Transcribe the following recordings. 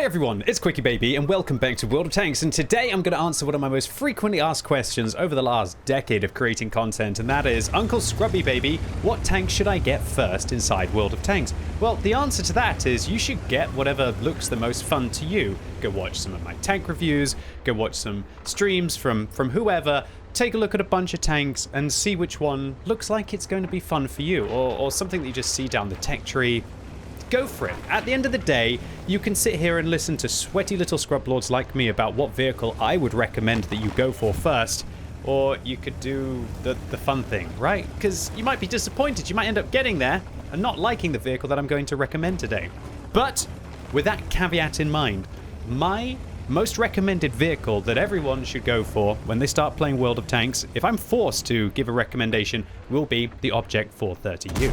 Hi everyone, it's QuickyBaby and welcome back to World of Tanks, and today I'm going to answer one of my most frequently asked questions over the last decade of creating content, and that is, Uncle Scrubby Baby, what tank should I get first inside World of Tanks? Well, the answer to that is you should get whatever looks the most fun to you. Go watch some of my tank reviews, go watch some streams from whoever, take a look at a bunch of tanks and see which one looks like it's going to be fun for you, or something that you just see down the tech tree. Go for it. At the end of the day, you can sit here and listen to sweaty little scrub lords like me about what vehicle I would recommend that you go for first, or you could do the fun thing, right? Because you might be disappointed. You might end up getting there and not liking the vehicle that I'm going to recommend today. But with that caveat in mind, my most recommended vehicle that everyone should go for when they start playing World of Tanks, if I'm forced to give a recommendation, will be the Object 430U.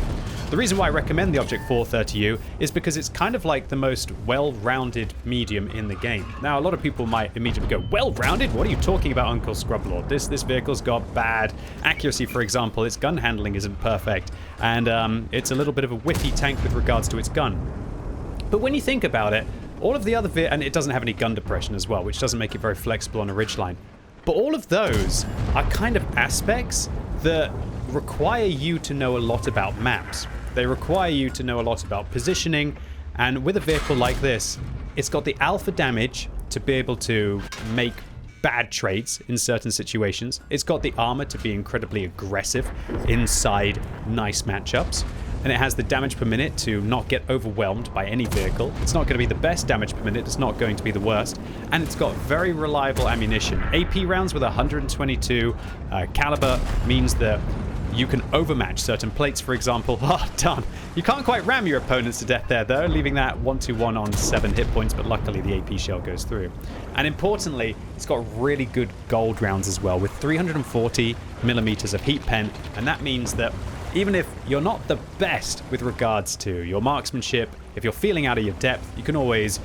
The reason why I recommend the Object 430U is because it's kind of like the most well-rounded medium in the game. Now, a lot of people might immediately go, well-rounded? What are you talking about, Uncle Scrublord? This vehicle's got bad accuracy, for example. Its gun handling isn't perfect, and it's a little bit of a whiffy tank with regards to its gun. But when you think about it, all of the other and it doesn't have any gun depression as well, which doesn't make it very flexible on a ridgeline. But all of those are kind of aspects that require you to know a lot about maps. They require you to know a lot about positioning, and with a vehicle like this, it's got the alpha damage to be able to make bad trades in certain situations. It's got the armor to be incredibly aggressive inside nice matchups. And it has the damage per minute to not get overwhelmed by any vehicle. It's not going to be the best damage per minute, it's not going to be the worst. And it's got very reliable ammunition. AP rounds with 122 caliber means that you can overmatch certain plates, for example. Oh, darn. You can't quite ram your opponents to death there, though, leaving that 1-2-1 on 7 hit points, but luckily the AP shell goes through. And importantly, it's got really good gold rounds as well, with 340 millimeters of heat pen, and that means that even if you're not the best with regards to your marksmanship, if you're feeling out of your depth, you can always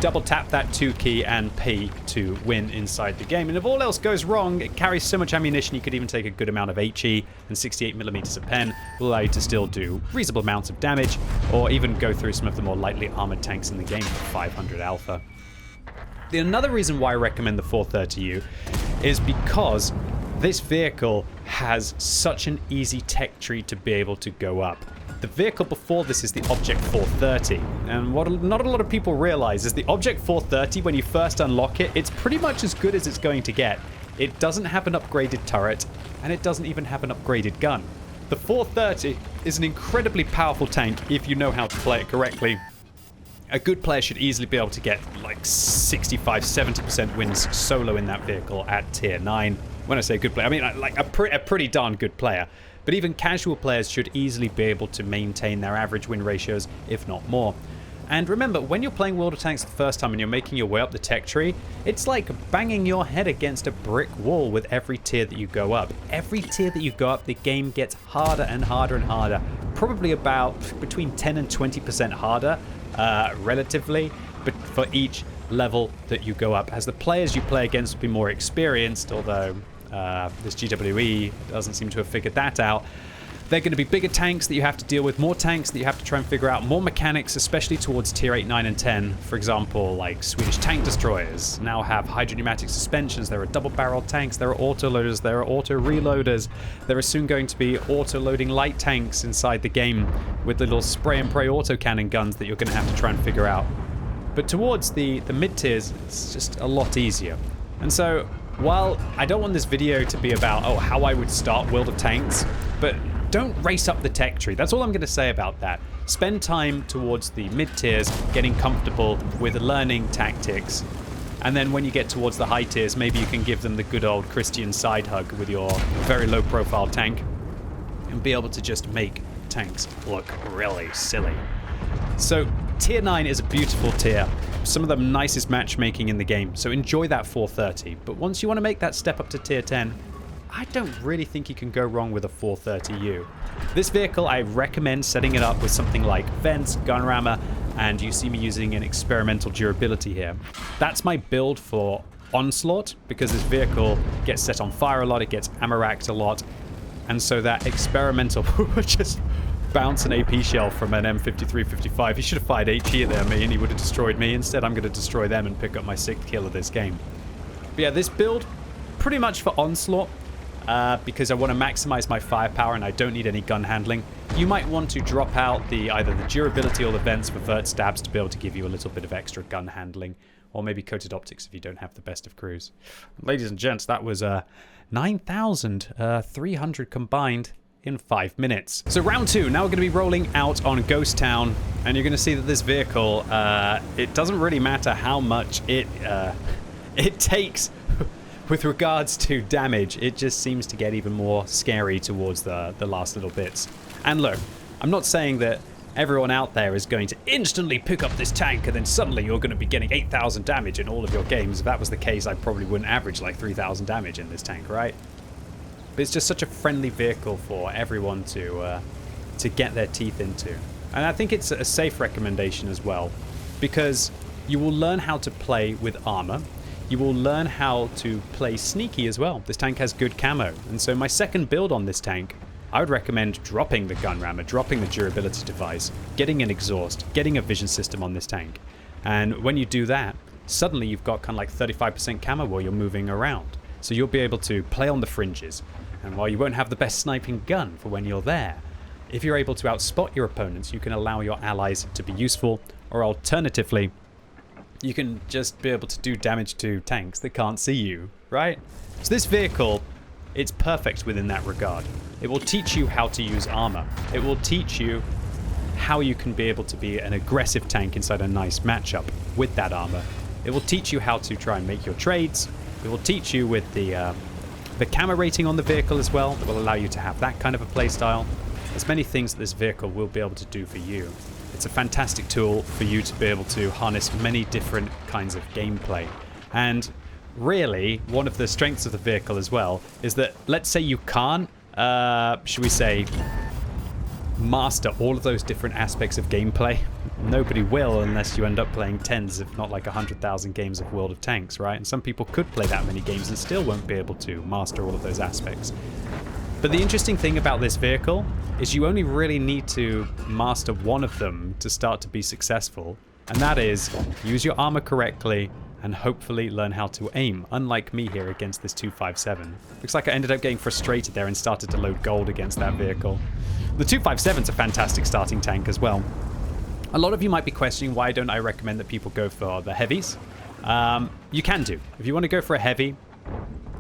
double tap that 2 key and pay to win inside the game. And if all else goes wrong, it carries so much ammunition you could even take a good amount of HE, and 68 millimeters of pen will allow you to still do reasonable amounts of damage, or even go through some of the more lightly armored tanks in the game for 500 alpha. Another reason why I recommend the 430U is because this vehicle has such an easy tech tree to be able to go up. The vehicle before this is the Object 430, and what not a lot of people realize is the Object 430, when you first unlock it, it's pretty much as good as it's going to get. It doesn't have an upgraded turret, and it doesn't even have an upgraded gun. The 430 is an incredibly powerful tank if you know how to play it correctly. A good player should easily be able to get like 65-70% wins solo in that vehicle at tier 9. When I say good player, I mean like a pretty darn good player. But even casual players should easily be able to maintain their average win ratios, if not more. And remember, when you're playing World of Tanks the first time and you're making your way up the tech tree, it's like banging your head against a brick wall with every tier that you go up. Every tier that you go up, the game gets harder and harder and harder. Probably about between 10 and 20% harder, relatively, but for each level that you go up. As the players you play against will be more experienced, although this GWE doesn't seem to have figured that out. They're going to be bigger tanks that you have to deal with, more tanks that you have to try and figure out, more mechanics, especially towards tier 8, 9, and 10. For example, like Swedish tank destroyers now have hydropneumatic suspensions. There are double-barreled tanks. There are auto-loaders. There are auto-reloaders. There are soon going to be auto-loading light tanks inside the game with little spray-and-pray autocannon guns that you're going to have to try and figure out. But towards the mid-tiers, it's just a lot easier. And so, while I don't want this video to be about, oh, how I would start World of Tanks, but don't race up the tech tree. That's all I'm going to say about that. Spend time towards the mid-tiers, getting comfortable with learning tactics. And then when you get towards the high tiers, maybe you can give them the good old Christian side hug with your very low-profile tank and be able to just make tanks look really silly. So, tier 9 is a beautiful tier. Some of the nicest matchmaking in the game, so enjoy that 430. But once you want to make that step up to tier 10, I don't really think you can go wrong with a 430U. This vehicle, I recommend setting it up with something like vents, gun rammer, and you see me using an experimental durability here. That's my build for Onslaught, because this vehicle gets set on fire a lot, it gets ammo racked a lot, and so that experimental just bounce an AP shell from an M53-55. He should have fired HE at me and he would have destroyed me. Instead, I'm going to destroy them and pick up my 6th kill of this game. But yeah, this build, pretty much for Onslaught, because I want to maximize my firepower and I don't need any gun handling. You might want to drop out either the durability or the vents for vert stabs to be able to give you a little bit of extra gun handling. Or maybe coated optics if you don't have the best of crews. Ladies and gents, that was 9,300 combined in 5 minutes. So round 2, now we're going to be rolling out on Ghost Town. And you're going to see that this vehicle, it doesn't really matter how much it takes with regards to damage. It just seems to get even more scary towards the last little bits. And look, I'm not saying that everyone out there is going to instantly pick up this tank and then suddenly you're going to be getting 8,000 damage in all of your games. If that was the case, I probably wouldn't average like 3,000 damage in this tank, right? But it's just such a friendly vehicle for everyone to get their teeth into. And I think it's a safe recommendation as well, because you will learn how to play with armor. You will learn how to play sneaky as well. This tank has good camo. And so my second build on this tank, I would recommend dropping the gun rammer, dropping the durability device, getting an exhaust, getting a vision system on this tank. And when you do that, suddenly you've got kind of like 35% camo while you're moving around. So you'll be able to play on the fringes. And while you won't have the best sniping gun for when you're there, if you're able to outspot your opponents, you can allow your allies to be useful, or alternatively, you can just be able to do damage to tanks that can't see you, right? So this vehicle, it's perfect within that regard. It will teach you how to use armor. It will teach you how you can be able to be an aggressive tank inside a nice matchup with that armor. It will teach you how to try and make your trades. It will teach you with the camo rating on the vehicle as well, that will allow you to have that kind of a playstyle. There's many things that this vehicle will be able to do for you. It's a fantastic tool for you to be able to harness many different kinds of gameplay. And really, one of the strengths of the vehicle as well is that, let's say you can't, should we say, master all of those different aspects of gameplay. Nobody will unless you end up playing tens, if not like 100,000 games of World of Tanks, right? And some people could play that many games and still won't be able to master all of those aspects. But the interesting thing about this vehicle is you only really need to master one of them to start to be successful. And that is, use your armor correctly and hopefully learn how to aim, unlike me here against this 257. Looks like I ended up getting frustrated there and started to load gold against that vehicle. The 257's a fantastic starting tank as well. A lot of you might be questioning why don't I recommend that people go for the heavies. You can do. If you want to go for a heavy,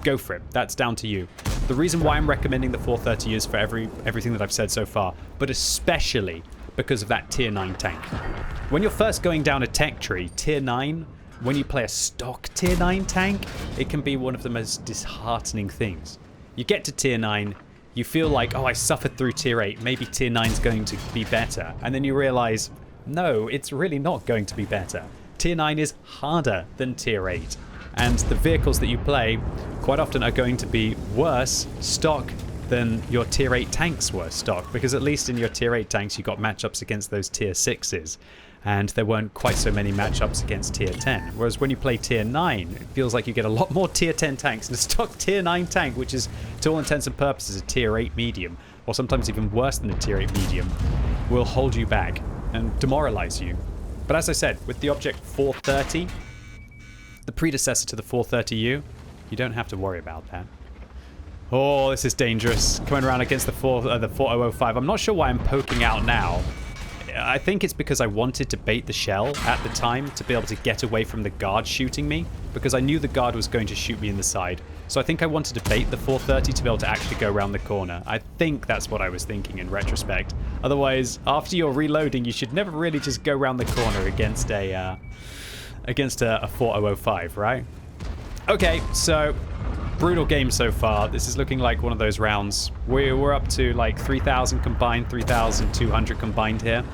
go for it. That's down to you. The reason why I'm recommending the 430 is for everything that I've said so far, but especially because of that tier 9 tank. When you're first going down a tech tree, tier 9, when you play a stock tier 9 tank, it can be one of the most disheartening things. You get to tier 9, you feel like, oh, I suffered through tier 8, maybe tier 9's going to be better. And then you realize, no, it's really not going to be better. Tier 9 is harder than tier 8. And the vehicles that you play quite often are going to be worse stock than your tier 8 tanks were stock. Because at least in your tier 8 tanks, you got matchups against those tier 6s. And there weren't quite so many matchups against tier 10. Whereas when you play tier 9, it feels like you get a lot more tier 10 tanks. And a stock tier 9 tank, which is to all intents and purposes a tier 8 medium, or sometimes even worse than a tier 8 medium, will hold you back and demoralize you. But as I said, with the object 430, the predecessor to the 430U, you don't have to worry about that. Oh, this is dangerous. Coming around against the 4005. I'm not sure why I'm poking out now. I think it's because I wanted to bait the shell at the time to be able to get away from the guard shooting me, because I knew the guard was going to shoot me in the side. So I think I wanted to bait the 430 to be able to actually go around the corner. I think that's what I was thinking in retrospect. Otherwise, after you're reloading, you should never really just go around the corner against a 4005, right? Okay, so brutal game so far. This is looking like one of those rounds. We're up to like 3,000 combined, 3,200 combined here.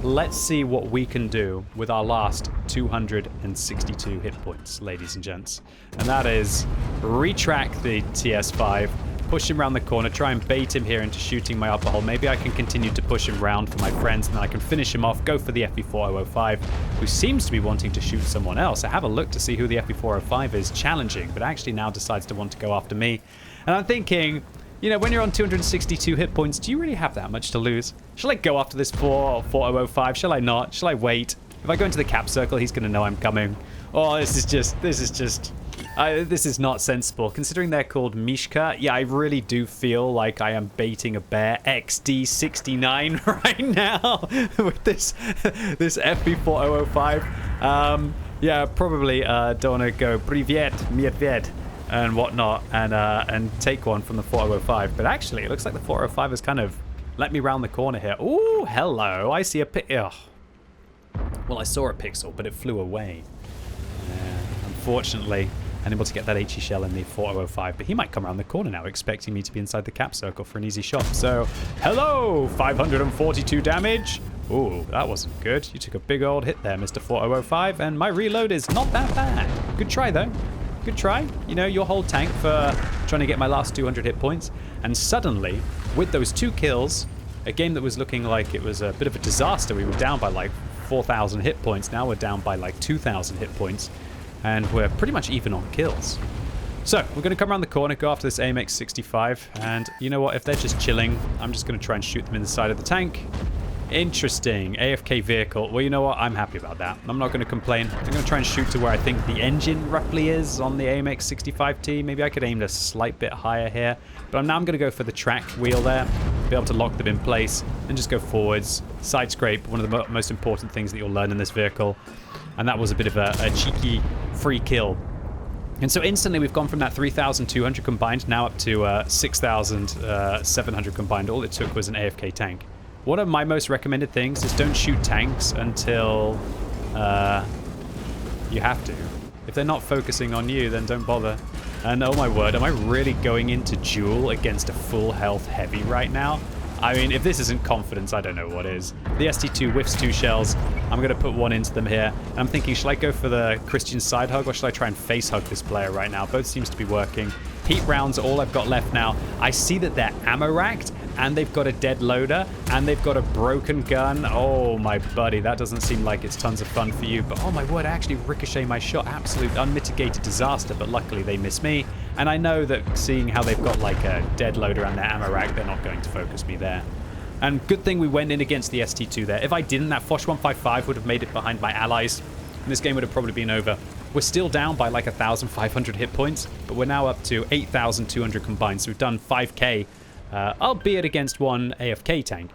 Let's see what we can do with our last 262 hit points, ladies and gents. And that is retrack the TS5, push him around the corner, try and bait him here into shooting my upper hull. Maybe I can continue to push him round for my friends, and then I can finish him off, go for the FE4005, who seems to be wanting to shoot someone else. I have a look to see who the FE405 is challenging, but actually now decides to want to go after me. And I'm thinking, You know, when you're on 262 hit points, do you really have that much to lose? Shall I go after this 4005? Shall I not? Shall I wait? If I go into the cap circle, he's going to know I'm coming. Oh, this is not sensible. Considering they're called Mishka, yeah, I really do feel like I am baiting a bear XD69 right now with this FB4005. Yeah, probably don't want to go Privyet, Mietvet, and whatnot, and take one from the 4005. But actually, it looks like the 405 has kind of let me round the corner here. Ooh, hello. I see a pixel. Well, I saw a pixel, but it flew away. Unfortunately, unable to get that HE shell in the 4005, but he might come around the corner now, expecting me to be inside the cap circle for an easy shot. So, hello, 542 damage. Ooh, that wasn't good. You took a big old hit there, Mr. 4005, and my reload is not that bad. Good try, though. Good try. You know, your whole tank for trying to get my last 200 hit points. And suddenly, with those 2 kills, a game that was looking like it was a bit of a disaster, we were down by like 4,000 hit points. Now we're down by like 2,000 hit points. And we're pretty much even on kills. So, we're going to come around the corner, go after this AMX-65. And you know what? If they're just chilling, I'm just going to try and shoot them in the side of the tank. Interesting. AFK vehicle. Well, you know what? I'm happy about that. I'm not going to complain. I'm going to try and shoot to where I think the engine roughly is on the AMX-65T. Maybe I could aim a slight bit higher here. But now I'm going to go for the track wheel there. Be able to lock them in place and just go forwards. Side scrape, one of the most important things that you'll learn in this vehicle. And that was a bit of a cheeky free kill. And so instantly we've gone from that 3,200 combined now up to 6,700 combined. All it took was an AFK tank. One of my most recommended things is don't shoot tanks until you have to. If they're not focusing on you, then don't bother. And oh my word, am I really going into duel against a full health heavy right now? I mean, if this isn't confidence, I don't know what is. The ST2 whiffs 2 shells. I'm going to put one into them here. And I'm thinking, shall I go for the Christian side hug or shall I try and face hug this player right now? Both seems to be working. Heat rounds are all I've got left now. I see that they're ammo racked and they've got a dead loader and they've got a broken gun. Oh, my buddy, that doesn't seem like it's tons of fun for you. But oh my word, I actually ricochet my shot. Absolute unmitigated disaster, but luckily they miss me. And I know that seeing how they've got like a dead loader and their ammo rack, they're not going to focus me there. And good thing we went in against the ST2 there. If I didn't, that Foch 155 would have made it behind my allies. And this game would have probably been over. We're still down by like 1,500 hit points, but we're now up to 8,200 combined. So we've done 5k, albeit against one AFK tank,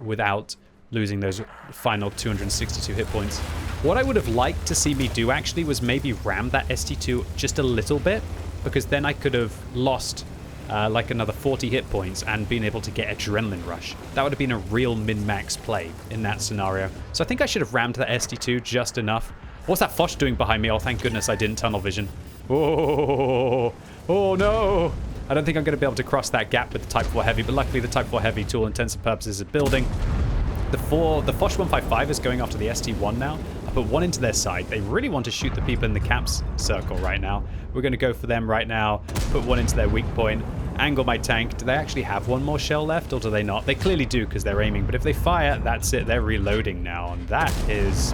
without losing those final 262 hit points. What I would have liked to see me do actually was maybe ram that ST2 just a little bit, because then I could have lost like another 40 hit points and been able to get adrenaline rush. That would have been a real min-max play in that scenario. So I think I should have rammed that ST2 just enough. What's that Foch doing behind me? Oh, thank goodness I didn't tunnel vision. Oh no. I don't think I'm going to be able to cross that gap with the Type 4 Heavy, but luckily the Type 4 Heavy, to all intents and purposes, is building. The Foch 155 is going after the ST1 now. I put one into their side. They really want to shoot the people in the caps circle right now. We're going to go for them right now. Put one into their weak point. Angle my tank. Do they actually have one more shell left, or do they not? They clearly do, because they're aiming. But if they fire, that's it. They're reloading now. And that is...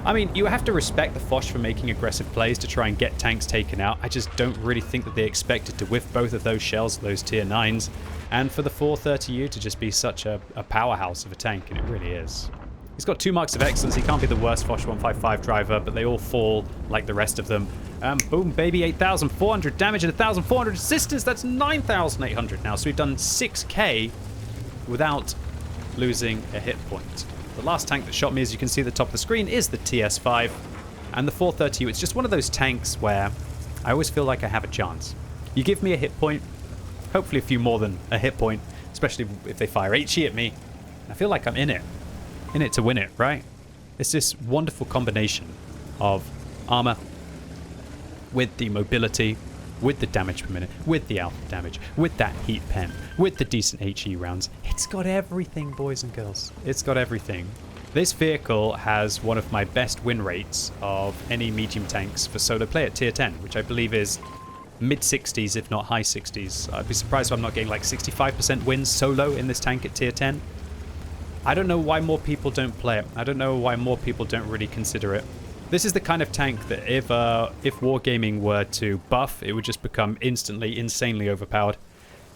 I mean, you have to respect the Foch for making aggressive plays to try and get tanks taken out. I just don't really think that they expected to whiff both of those shells, those tier 9s. And for the 430U to just be such a powerhouse of a tank, and it really is. He's got 2 marks of excellence. He can't be the worst Foch 155 driver, but they all fall like the rest of them. Boom, baby, 8,400 damage and 1,400 assistance. That's 9,800 now. So we've done 6k without losing a hit point. The last tank that shot me, as you can see at the top of the screen, is the TS5. And the 430U, it's just one of those tanks where I always feel like I have a chance. You give me a hit point, hopefully a few more than a hit point, especially if they fire HE at me. I feel like I'm in it to win it, right? It's this wonderful combination of armor with the mobility, with the damage per minute, with the alpha damage, with that heat pen, with the decent HE rounds. It's got everything, boys and girls. It's got everything. This vehicle has one of my best win rates of any medium tanks for solo play at tier 10, which I believe is mid-60s, if not high 60s. I'd be surprised if I'm not getting like 65% wins solo in this tank at tier 10. I don't know why more people don't play it. I don't know why more people don't really consider it. This is the kind of tank that if Wargaming were to buff, it would just become instantly insanely overpowered.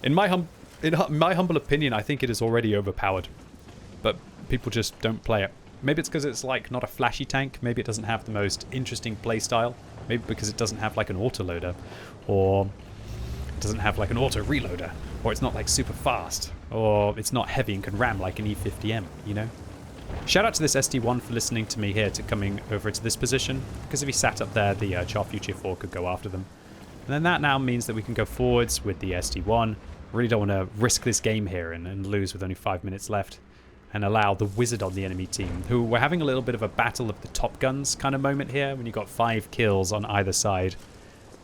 In my humble opinion, I think it is already overpowered. But people just don't play it. Maybe it's because it's like not a flashy tank. Maybe it doesn't have the most interesting playstyle. Maybe because it doesn't have like an autoloader. Or it doesn't have like an auto reloader. Or it's not like super fast. Or it's not heavy and can ram like an E50M, you know? Shout out to this SD1 for listening to me here to coming over to this position. Because if he sat up there, the Char Future 4 could go after them. And then that now means that we can go forwards with the SD1. Really don't want to risk this game here and lose with only 5 minutes left. And allow the wizard on the enemy team, who we're having a little bit of a battle of the top guns kind of moment here when you got 5 kills on either side.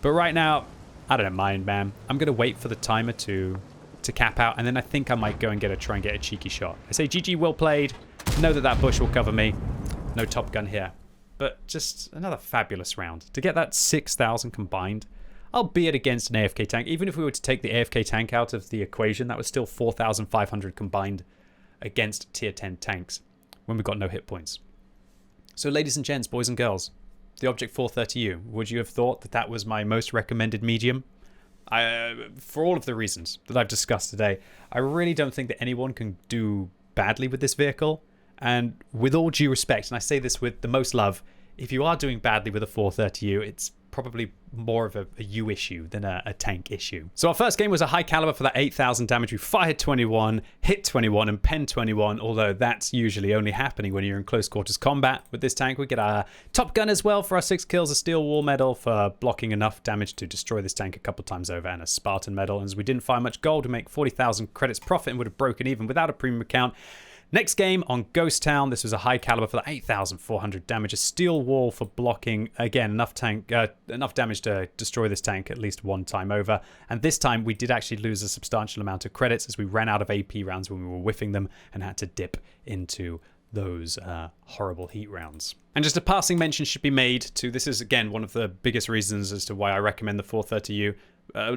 But right now, I don't mind, man. I'm going to wait for the timer to cap out, and then I think I might go and try and get a cheeky shot. I say GG, well played. Know that bush will cover me. No top gun here. But just another fabulous round. To get that 6,000 combined, albeit against an AFK tank. Even if we were to take the AFK tank out of the equation, that was still 4,500 combined against tier 10 tanks when we got no hit points. So ladies and gents, boys and girls, the Object 430U, would you have thought that that was my most recommended medium? For all of the reasons that I've discussed today, I really don't think that anyone can do badly with this vehicle. And with all due respect, and I say this with the most love, if you are doing badly with a 430U, it's probably more of a you issue than a tank issue. So our first game was a high caliber for that 8,000 damage. We fired 21, hit 21, and penned 21, although that's usually only happening when you're in close quarters combat. With this tank, we get a Top Gun as well for our 6 kills, a Steel Wall medal for blocking enough damage to destroy this tank a couple times over, and a Spartan medal. And as we didn't fire much gold, we make 40,000 credits profit and would have broken even without a premium account. Next game on Ghost Town, this was a high caliber for the 8,400 damage, a steel wall for blocking, again, enough damage to destroy this tank at least one time over. And this time we did actually lose a substantial amount of credits as we ran out of AP rounds when we were whiffing them and had to dip into those horrible heat rounds. And just a passing mention should be made to, this is again one of the biggest reasons as to why I recommend the 430U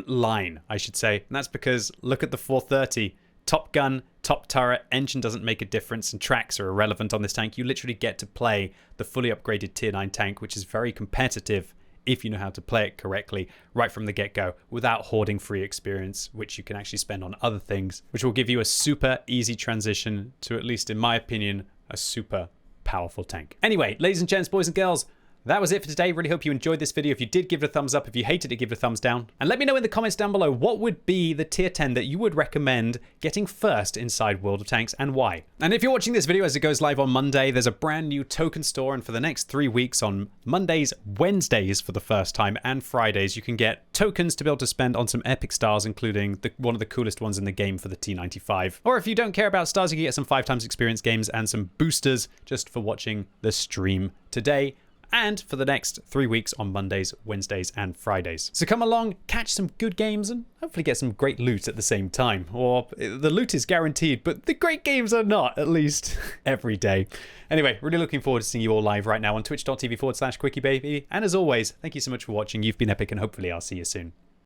line, I should say. And that's because look at the 430. Top gun, top turret, engine doesn't make a difference, and tracks are irrelevant on this tank. You literally get to play the fully upgraded tier 9 tank, which is very competitive if you know how to play it correctly right from the get-go without hoarding free experience, which you can actually spend on other things, which will give you a super easy transition to, at least in my opinion, a super powerful tank. Anyway, ladies and gents, boys and girls, that was it for today. Really hope you enjoyed this video. If you did, give it a thumbs up. If you hated it, give it a thumbs down. And let me know in the comments down below what would be the tier 10 that you would recommend getting first inside World of Tanks and why. And if you're watching this video as it goes live on Monday, there's a brand new token store. And for the next 3 weeks on Mondays, Wednesdays for the first time, and Fridays, you can get tokens to be able to spend on some epic stars, including one of the coolest ones in the game for the T95. Or if you don't care about stars, you can get some 5x experience games and some boosters just for watching the stream today. And for the next 3 weeks on Mondays, Wednesdays, and Fridays. So come along, catch some good games, and hopefully get some great loot at the same time. Or the loot is guaranteed, but the great games are not, at least every day. Anyway, really looking forward to seeing you all live right now on twitch.tv/QuickyBaby. And as always, thank you so much for watching. You've been epic, and hopefully I'll see you soon.